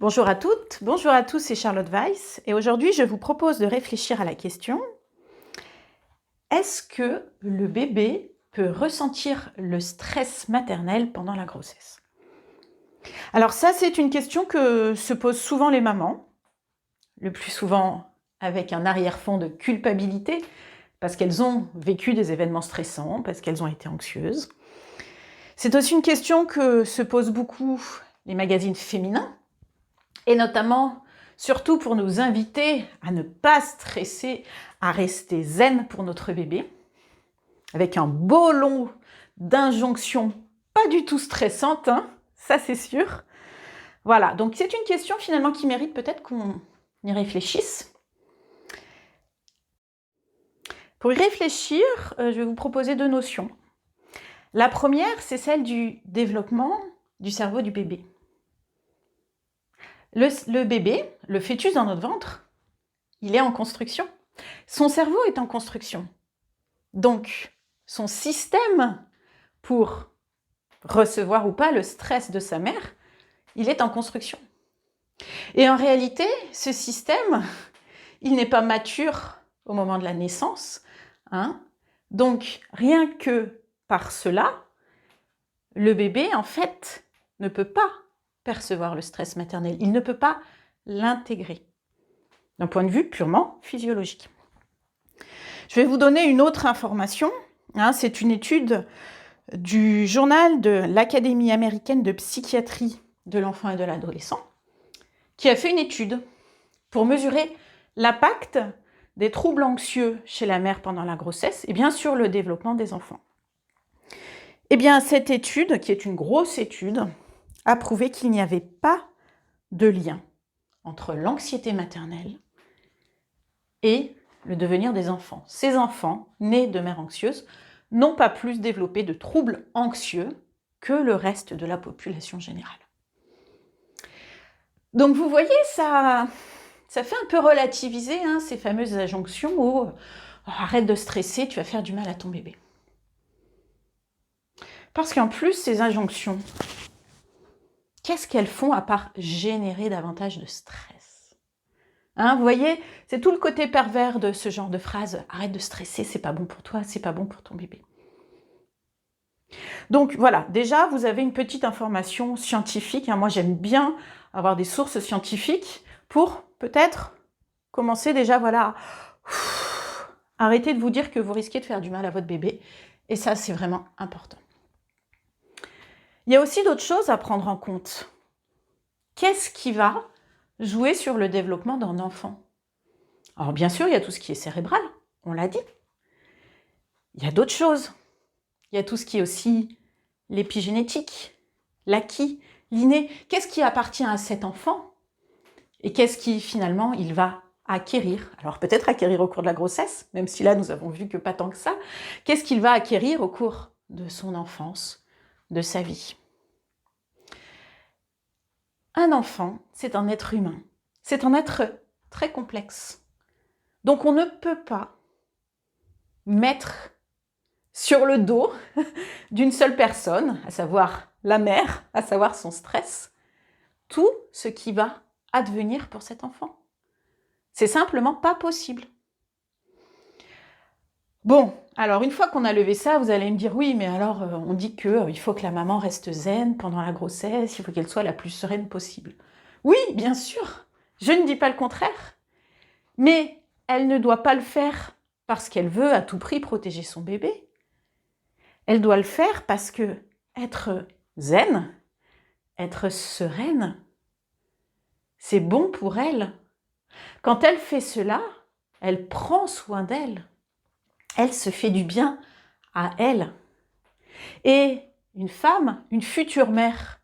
Bonjour à toutes, bonjour à tous, c'est Charlotte Weiss et aujourd'hui je vous propose de réfléchir à la question: est-ce que le bébé peut ressentir le stress maternel pendant la grossesse? Alors ça, c'est une question que se posent souvent les mamans, le plus souvent avec un arrière-fond de culpabilité parce qu'elles ont vécu des événements stressants, parce qu'elles ont été anxieuses. C'est aussi une question que se posent beaucoup les magazines féminins, et notamment, surtout pour nous inviter à ne pas stresser, à rester zen pour notre bébé, avec un beau lot d'injonctions pas du tout stressantes, hein, ça c'est sûr. Voilà, donc c'est une question finalement qui mérite peut-être qu'on y réfléchisse. Pour y réfléchir, je vais vous proposer deux notions. La première, c'est celle du développement du cerveau du bébé. Le bébé, le fœtus dans notre ventre, il est en construction. Son cerveau est en construction. Donc, son système pour recevoir ou pas le stress de sa mère, il est en construction. Et en réalité, ce système, il n'est pas mature au moment de la naissance, hein. Donc, rien que par cela, le bébé, en fait, ne peut pas percevoir le stress maternel. Il ne peut pas l'intégrer, d'un point de vue purement physiologique. Je vais vous donner une autre information. Hein, c'est une étude du journal de l'Académie américaine de psychiatrie de l'enfant et de l'adolescent, qui a fait une étude pour mesurer l'impact des troubles anxieux chez la mère pendant la grossesse et bien sûr le développement des enfants. Eh bien, cette étude, qui est une grosse étude, a prouvé qu'il n'y avait pas de lien entre l'anxiété maternelle et le devenir des enfants. Ces enfants, nés de mères anxieuses, n'ont pas plus développé de troubles anxieux que le reste de la population générale. Donc vous voyez, ça fait un peu relativiser hein, ces fameuses injonctions où arrête de stresser, tu vas faire du mal à ton bébé. Parce qu'en plus, ces injonctions, qu'est-ce qu'elles font à part générer davantage de stress? Hein, vous voyez, c'est tout le côté pervers de ce genre de phrase. Arrête de stresser, c'est pas bon pour toi, c'est pas bon pour ton bébé. Donc voilà, déjà, vous avez une petite information scientifique. Hein. Moi, j'aime bien avoir des sources scientifiques pour peut-être commencer déjà, voilà, arrêtez de vous dire que vous risquez de faire du mal à votre bébé. Et ça, c'est vraiment important. Il y a aussi d'autres choses à prendre en compte. Qu'est-ce qui va jouer sur le développement d'un enfant? Alors bien sûr, il y a tout ce qui est cérébral, on l'a dit. Il y a d'autres choses. Il y a tout ce qui est aussi l'épigénétique, l'acquis, l'inné. Qu'est-ce qui appartient à cet enfant? Et qu'est-ce qui finalement il va acquérir? Alors peut-être acquérir au cours de la grossesse, même si là nous avons vu que pas tant que ça. Qu'est-ce qu'il va acquérir au cours de son enfance, de sa vie? Un enfant, c'est un être humain. C'est un être très complexe. Donc on ne peut pas mettre sur le dos d'une seule personne, à savoir la mère, à savoir son stress, tout ce qui va advenir pour cet enfant. C'est simplement pas possible. Bon, alors une fois qu'on a levé ça, vous allez me dire oui, mais alors on dit qu'il faut que la maman reste zen pendant la grossesse, il faut qu'elle soit la plus sereine possible. Oui, bien sûr, je ne dis pas le contraire, mais elle ne doit pas le faire parce qu'elle veut à tout prix protéger son bébé. Elle doit le faire parce que être zen, être sereine, c'est bon pour elle. Quand elle fait cela, elle prend soin d'elle. Elle se fait du bien à elle. Et une femme, une future mère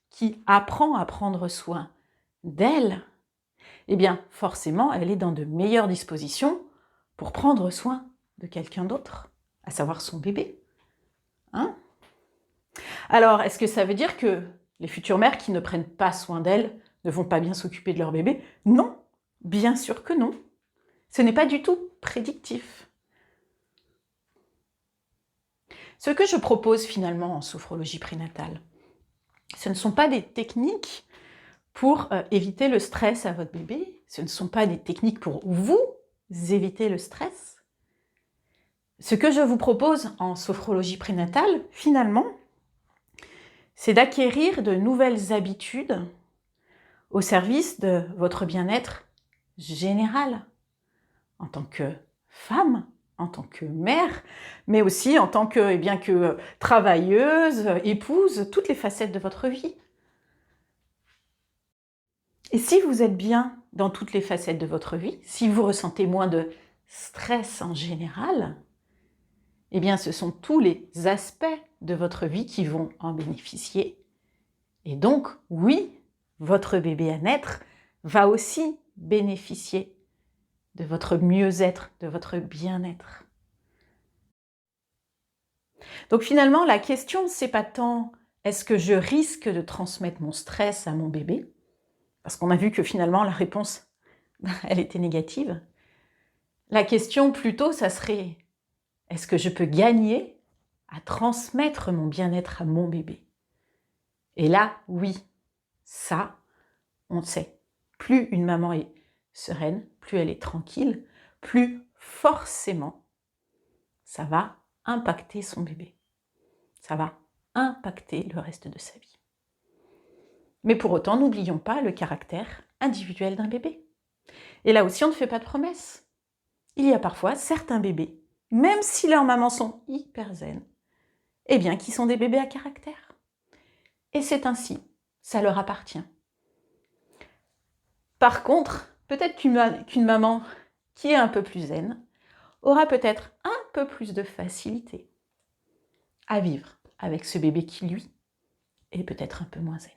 qui apprend à prendre soin d'elle, eh bien forcément, elle est dans de meilleures dispositions pour prendre soin de quelqu'un d'autre, à savoir son bébé. Hein? Alors, est-ce que ça veut dire que les futures mères qui ne prennent pas soin d'elles ne vont pas bien s'occuper de leur bébé? Non, bien sûr que non. Ce n'est pas du tout prédictif. Ce que je propose finalement en sophrologie prénatale, ce ne sont pas des techniques pour éviter le stress à votre bébé. Ce ne sont pas des techniques pour vous éviter le stress. Ce que je vous propose en sophrologie prénatale, finalement, c'est d'acquérir de nouvelles habitudes au service de votre bien-être général, en tant que femme, en tant que mère, mais aussi en tant que, que travailleuse, épouse, toutes les facettes de votre vie. Et si vous êtes bien dans toutes les facettes de votre vie, si vous ressentez moins de stress en général, eh bien ce sont tous les aspects de votre vie qui vont en bénéficier. Et donc, oui, votre bébé à naître va aussi bénéficier de votre mieux-être, de votre bien-être. Donc finalement, la question, c'est pas tant est-ce que je risque de transmettre mon stress à mon bébé? Parce qu'on a vu que finalement, la réponse, elle était négative. La question plutôt, ça serait est-ce que je peux gagner à transmettre mon bien-être à mon bébé? Et là, oui, ça, on le sait. Plus une maman est sereine, plus elle est tranquille, plus forcément, ça va impacter son bébé. Ça va impacter le reste de sa vie. Mais pour autant, n'oublions pas le caractère individuel d'un bébé. Et là aussi, on ne fait pas de promesses. Il y a parfois certains bébés, même si leurs mamans sont hyper zen, eh bien, qui sont des bébés à caractère. Et c'est ainsi, ça leur appartient. Par contre, peut-être qu'une maman qui est un peu plus zen aura peut-être un peu plus de facilité à vivre avec ce bébé qui, lui, est peut-être un peu moins zen.